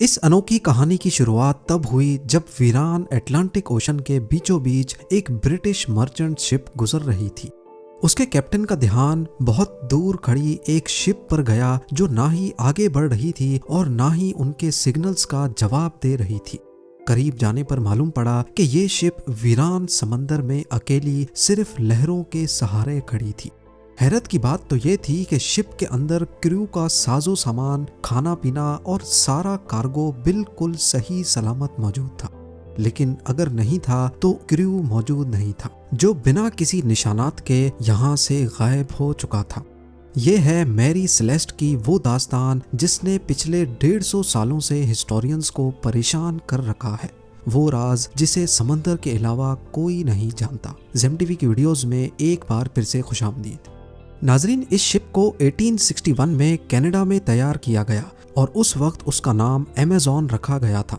इस अनोखी कहानी की शुरुआत तब हुई जब वीरान अटलांटिक ओशन के बीचों बीच एक ब्रिटिश मर्चेंट शिप गुजर रही थी। उसके कैप्टन का ध्यान बहुत दूर खड़ी एक शिप पर गया जो ना ही आगे बढ़ रही थी और ना ही उनके सिग्नल्स का जवाब दे रही थी। करीब जाने पर मालूम पड़ा कि ये शिप वीरान समंदर में अकेली सिर्फ लहरों के सहारे खड़ी थी। हैरत की बात तो ये थी कि शिप के अंदर क्रू का साजो सामान, खाना पीना और सारा कार्गो बिल्कुल सही सलामत मौजूद था। लेकिन अगर नहीं था तो क्रू मौजूद नहीं था, जो बिना किसी निशानात के यहाँ से गायब हो चुका था। ये है मैरी सेलेस्ट की वो दास्तान जिसने पिछले 150 सालों से हिस्टोरियंस को परेशान कर रखा है। वो राज जिसे समंदर के अलावा कोई नहीं जानता। ज़ेम-टीवी की वीडियोस में एक बार फिर से खुशामदीद। नाजरीन, इस शिप को 1861 में कनाडा में तैयार किया गया और उस वक्त उसका नाम अमेज़न रखा गया था।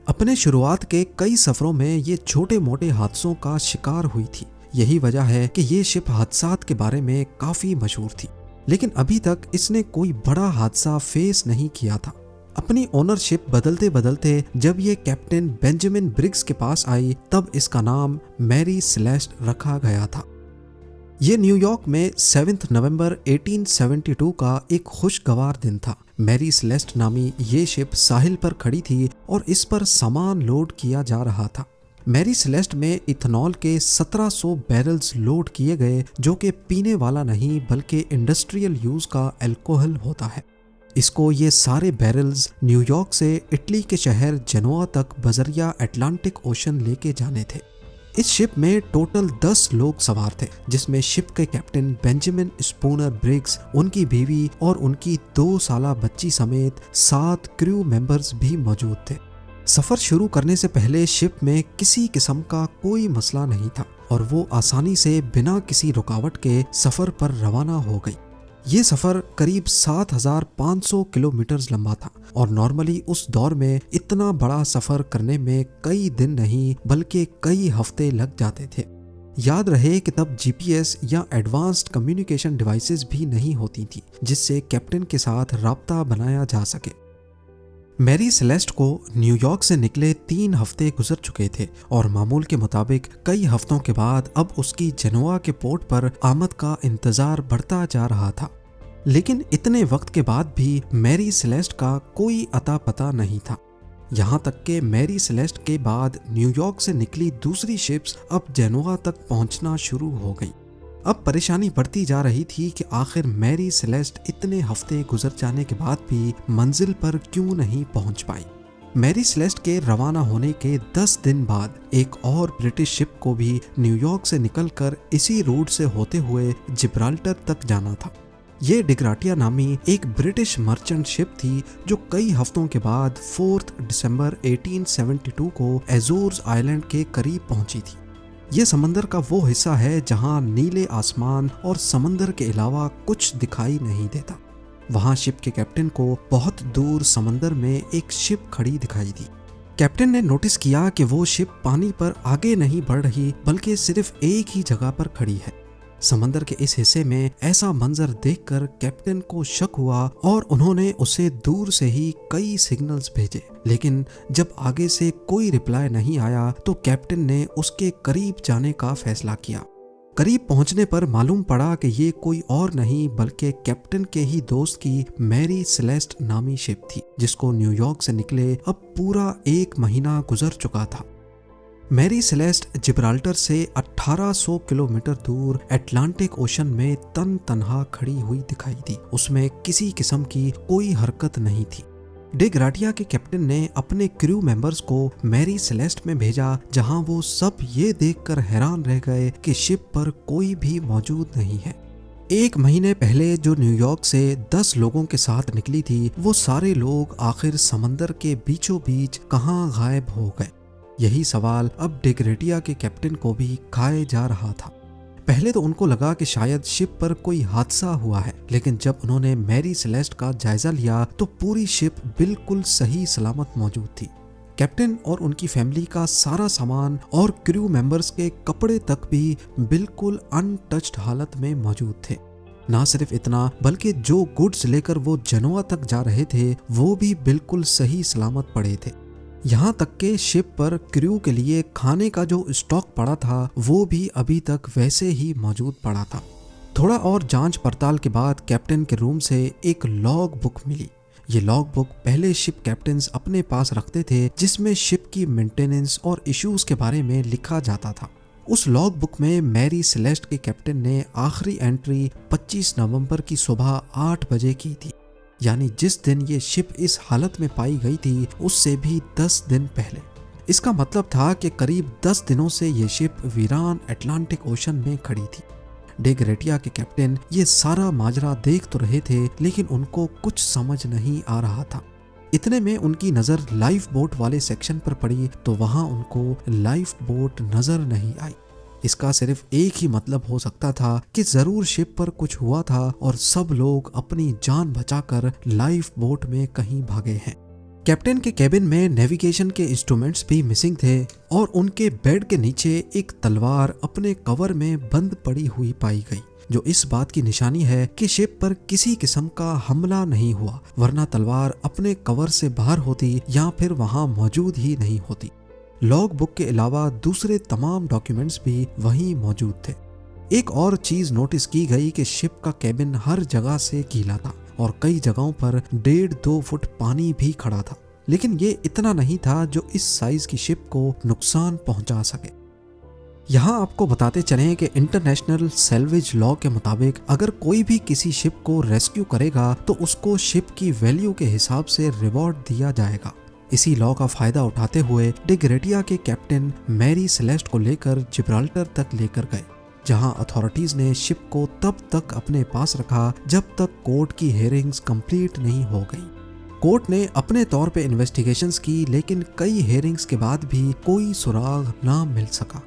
अपने शुरुआत के कई सफरों में ये छोटे मोटे हादसों का शिकार हुई थी। यही वजह है कि ये शिप हादसात के बारे में काफी मशहूर थी, लेकिन अभी तक इसने कोई बड़ा हादसा फेस नहीं किया था। अपनी ओनरशिप बदलते बदलते जब ये कैप्टन बेंजामिन ब्रिग्स के पास आई तब इसका नाम मैरी सेलेस्ट रखा गया था। ये न्यूयॉर्क में 7 नवंबर 1872 का एक खुशगवार दिन था। मैरी सेलेस्ट नामी ये शिप साहिल पर खड़ी थी और इस पर सामान लोड किया जा रहा था। मैरी सेलेस्ट में इथेनॉल के 1700 बैरल्स लोड किए गए, जो कि पीने वाला नहीं बल्कि इंडस्ट्रियल यूज का अल्कोहल होता है। इसको ये सारे बैरल्स न्यूयॉर्क से इटली के शहर जेनोआ तक बजरिया अटलांटिक ओशन लेके जाने थे। इस शिप में टोटल 10 लोग सवार थे, जिसमें शिप के कैप्टन बेंजामिन स्पूनर ब्रिग्स, उनकी बीवी और उनकी 2 साला बच्ची समेत 7 क्रू मेंबर्स भी मौजूद थे। सफर शुरू करने से पहले शिप में किसी किस्म का कोई मसला नहीं था और वो आसानी से बिना किसी रुकावट के सफर पर रवाना हो गई। ये सफर करीब 7500 किलोमीटर लंबा था और नॉर्मली उस दौर में इतना बड़ा सफर करने में कई दिन नहीं बल्कि कई हफ्ते लग जाते थे। याद रहे कि तब जीपीएस या एडवांस्ड कम्युनिकेशन डिवाइसेस भी नहीं होती थी जिससे कैप्टन के साथ राब्ता बनाया जा सके। मैरी सेलेस्ट को न्यूयॉर्क से निकले 3 हफ्ते गुजर चुके थे और मामूल के मुताबिक कई हफ्तों के बाद अब उसकी जेनोआ के पोर्ट पर आमद का इंतजार बढ़ता जा रहा था। लेकिन इतने वक्त के बाद भी मैरी सेलेस्ट का कोई अता पता नहीं था। यहाँ तक कि मैरी सेलेस्ट के बाद न्यूयॉर्क से निकली दूसरी शिप्स अब जेनोआ तक पहुँचना शुरू हो गई। अब परेशानी बढ़ती जा रही थी कि आखिर मैरी सेलेस्ट इतने हफ्ते गुजर जाने के बाद भी मंजिल पर क्यों नहीं पहुंच पाई। मैरी सेलेस्ट के रवाना होने के 10 दिन बाद एक और ब्रिटिश शिप को भी न्यूयॉर्क से निकलकर इसी रूट से होते हुए जिब्राल्टर तक जाना था। ये डिग्राटिया नामी एक ब्रिटिश मर्चेंट शिप थी जो कई हफ्तों के बाद 4 दिसंबर 1872 को एजोर्स आइलैंड के करीब पहुंची थी। ये समंदर का वो हिस्सा है जहां नीले आसमान और समंदर के अलावा कुछ दिखाई नहीं देता। वहां शिप के कैप्टन को बहुत दूर समंदर में एक शिप खड़ी दिखाई दी। कैप्टन ने नोटिस किया कि वो शिप पानी पर आगे नहीं बढ़ रही बल्कि सिर्फ एक ही जगह पर खड़ी है। समंदर के इस हिस्से में ऐसा मंजर देखकर कैप्टन को शक हुआ और उन्होंने उसे दूर से ही कई सिग्नल्स भेजे, लेकिन जब आगे से कोई रिप्लाई नहीं आया तो कैप्टन ने उसके करीब जाने का फैसला किया। करीब पहुंचने पर मालूम पड़ा कि ये कोई और नहीं बल्कि कैप्टन के ही दोस्त की मैरी सेलेस्ट नामी शिप थी, जिसको न्यूयॉर्क से निकले अब पूरा 1 महीना गुजर चुका था। मैरी सेलेस्ट जिब्राल्टर से 1800 किलोमीटर दूर अटलांटिक ओशन में तन्हा खड़ी हुई दिखाई दी। उसमें किसी किस्म की कोई हरकत नहीं थी। डिग्राटिया के कैप्टन ने अपने क्रू मेंबर्स को मैरी सेलेस्ट में भेजा, जहां वो सब ये देखकर हैरान रह गए कि शिप पर कोई भी मौजूद नहीं है। 1 महीने पहले जो न्यूयॉर्क से 10 लोगों के साथ निकली थी, वो सारे लोग आखिर समंदर के बीचों बीच कहां गायब हो गए। यही सवाल अब डिग्रेटिया के कैप्टन को भी खाए जा रहा था। पहले तो उनको लगा कि शायद शिप पर कोई हादसा हुआ है, लेकिन जब उन्होंने मैरी सेलेस्ट का जायजा लिया तो पूरी शिप बिल्कुल सही सलामत मौजूद थी। कैप्टन और उनकी फैमिली का सारा सामान और क्रू मेंबर्स के कपड़े तक भी बिल्कुल अनटच्ड हालत में मौजूद थे। ना सिर्फ इतना, बल्कि जो गुड्स लेकर वो जनोआ तक जा रहे थे वो भी बिल्कुल सही सलामत पड़े थे। यहाँ तक के शिप पर क्रू के लिए खाने का जो स्टॉक पड़ा था वो भी अभी तक वैसे ही मौजूद पड़ा था। थोड़ा और जांच पड़ताल के बाद कैप्टन के रूम से एक लॉग बुक मिली। ये लॉग बुक पहले शिप कैप्टन्स अपने पास रखते थे, जिसमें शिप की मेंटेनेंस और इश्यूज के बारे में लिखा जाता था। उस लॉग बुक में मैरी सेलेस्ट के कैप्टन ने आखिरी एंट्री 25 नवंबर की सुबह 8 बजे की थी, यानी जिस दिन ये शिप इस हालत में पाई गई थी उससे भी 10 दिन पहले। इसका मतलब था कि करीब 10 दिनों से ये शिप वीरान अटलांटिक ओशन में खड़ी थी। डे ग्रेटिया के कैप्टन ये सारा माजरा देख तो रहे थे, लेकिन उनको कुछ समझ नहीं आ रहा था। इतने में उनकी नज़र लाइफ बोट वाले सेक्शन पर पड़ी तो वहां उनको लाइफ बोट नजर नहीं आई। इसका सिर्फ एक ही मतलब हो सकता था कि जरूर शिप पर कुछ हुआ था और सब लोग अपनी जान बचाकर लाइफ बोट में कहीं भागे हैं। कैप्टन के केबिन में नेविगेशन के इंस्ट्रूमेंट्स भी मिसिंग थे और उनके बेड के नीचे एक तलवार अपने कवर में बंद पड़ी हुई पाई गई, जो इस बात की निशानी है कि शिप पर किसी किस्म का हमला नहीं हुआ, वरना तलवार अपने कवर से बाहर होती या फिर वहां मौजूद ही नहीं होती। लॉग बुक के अलावा दूसरे तमाम डॉक्यूमेंट्स भी वहीं मौजूद थे। एक और चीज नोटिस की गई कि शिप का केबिन हर जगह से गीला था और कई जगहों पर 1.5-2 फुट पानी भी खड़ा था, लेकिन ये इतना नहीं था जो इस साइज की शिप को नुकसान पहुंचा सके। यहाँ आपको बताते चलें कि इंटरनेशनल सैल्वेज लॉ के मुताबिक अगर कोई भी किसी शिप को रेस्क्यू करेगा तो उसको शिप की वैल्यू के हिसाब से रिवॉर्ड दिया जाएगा। इसी लॉ का फायदा उठाते हुए डे ग्रेटिया के कैप्टन मैरी सेलेस्ट को लेकर जिब्राल्टर तक लेकर गए, जहां अथॉरिटीज ने शिप को तब तक अपने पास रखा जब तक कोर्ट की हेयरिंग्स कंप्लीट नहीं हो गई। कोर्ट ने अपने तौर पे इन्वेस्टिगेशंस की, लेकिन कई हेयरिंग्स के बाद भी कोई सुराग ना मिल सका।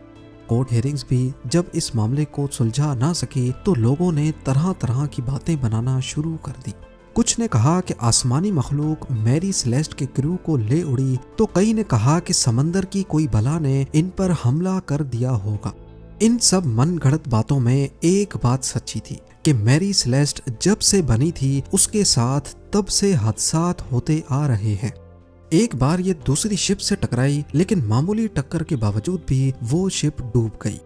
कोर्ट हेयरिंग्स भी जब इस मामले को सुलझा ना सकी तो लोगों ने तरह तरह की बातें बनाना शुरू कर दी। कुछ ने कहा कि आसमानी मखलूक मैरी सेलेस्ट के क्रू को ले उड़ी, तो कई ने कहा कि समंदर की कोई बला ने इन पर हमला कर दिया होगा। इन सब मनगढ़ंत बातों में एक बात सच्ची थी कि मैरी सेलेस्ट जब से बनी थी उसके साथ तब से हादसात होते आ रहे हैं। एक बार ये दूसरी शिप से टकराई, लेकिन मामूली टक्कर के बावजूद भी वो शिप डूब गई।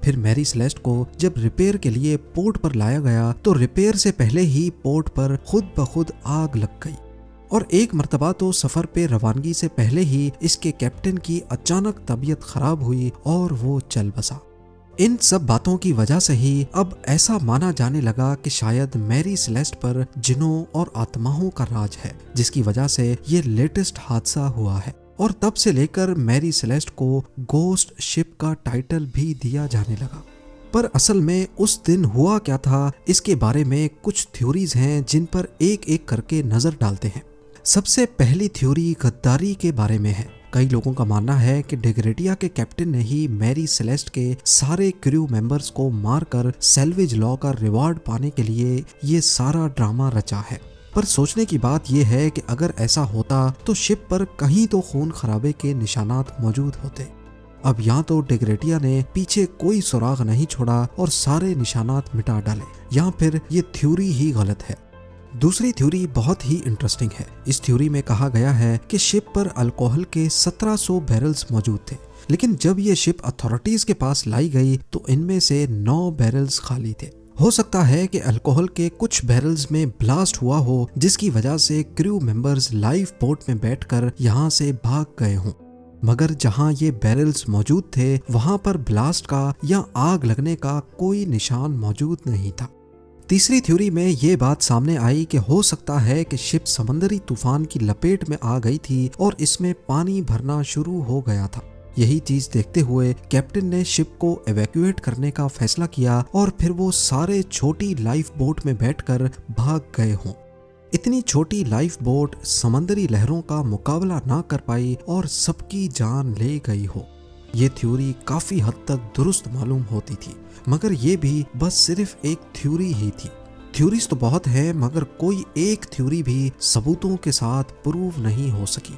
फिर मैरी सेलेस्ट को जब रिपेयर के लिए पोर्ट पर लाया गया तो रिपेयर से पहले ही पोर्ट पर खुद ब खुद आग लग गई, और एक मर्तबा तो सफर पे रवानगी से पहले ही इसके कैप्टन की अचानक तबीयत खराब हुई और वो चल बसा। इन सब बातों की वजह से ही अब ऐसा माना जाने लगा कि शायद मैरी सेलेस्ट पर जिनों और आत्माओं का राज है, जिसकी वजह से ये लेटेस्ट हादसा हुआ है। और तब से लेकर मैरी सेलेस्ट को गोस्ट शिप का टाइटल भी दिया जाने लगा। पर असल में उस दिन हुआ क्या था, इसके बारे में कुछ थ्योरीज हैं जिन पर एक एक करके नजर डालते हैं। सबसे पहली थ्योरी गद्दारी के बारे में है। कई लोगों का मानना है कि डे ग्रेटिया के कैप्टन ने ही मैरी सेलेस्ट के सारे क्रू मेंबर्स को मारकर सैल्वेज लॉ का रिवॉर्ड पाने के लिए ये सारा ड्रामा रचा है। पर सोचने की बात यह है कि अगर ऐसा होता तो शिप पर कहीं तो खून खराबे के निशानात मौजूद होते। अब यहाँ तो डे ग्रेटिया ने पीछे कोई सुराग नहीं छोड़ा और सारे निशानात मिटा डाले, या फिर ये थ्योरी ही गलत है। दूसरी थ्योरी बहुत ही इंटरेस्टिंग है। इस थ्योरी में कहा गया है कि शिप पर अल्कोहल के 1700 बैरल्स मौजूद थे, लेकिन जब ये शिप अथॉरिटीज के पास लाई गई तो इनमें से 9 बैरल्स खाली थे। हो सकता है कि अल्कोहल के कुछ बैरल्स में ब्लास्ट हुआ हो, जिसकी वजह से क्रू मेंबर्स लाइफ बोट में बैठकर यहाँ से भाग गए हों। मगर जहाँ ये बैरल्स मौजूद थे वहाँ पर ब्लास्ट का या आग लगने का कोई निशान मौजूद नहीं था। तीसरी थ्योरी में ये बात सामने आई कि हो सकता है कि शिप समंदरी तूफान की लपेट में आ गई थी और इसमें पानी भरना शुरू हो गया था। यही चीज देखते हुए कैप्टन ने शिप को एवैक्यूएट करने का फैसला किया और फिर वो सारे छोटी लाइफ बोट में बैठकर भाग गए हों। इतनी छोटी लाइफ बोट समंदरी लहरों का मुकाबला ना कर पाई और सबकी जान ले गई हो। ये थ्योरी काफी हद तक दुरुस्त मालूम होती थी, मगर ये भी बस सिर्फ एक थ्योरी ही थी। थ्योरीज तो बहुत है, मगर कोई एक थ्योरी भी सबूतों के साथ प्रूव नहीं हो सकी।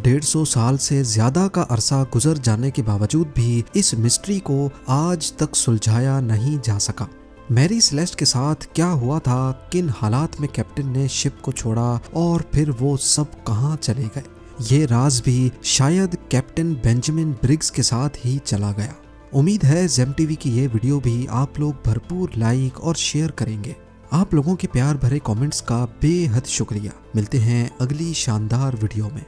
150 साल से ज्यादा का अरसा गुजर जाने के बावजूद भी इस मिस्ट्री को आज तक सुलझाया नहीं जा सका। मैरी सेलेस्ट के साथ क्या हुआ था, किन हालात में कैप्टन ने शिप को छोड़ा और फिर वो सब कहाँ चले गए, ये राज भी शायद कैप्टन बेंजामिन ब्रिग्स के साथ ही चला गया। उम्मीद है जेम टीवी की ये वीडियो भी आप लोग भरपूर लाइक और शेयर करेंगे। आप लोगों के प्यार भरे कमेंट्स का बेहद शुक्रिया। मिलते हैं अगली शानदार वीडियो में।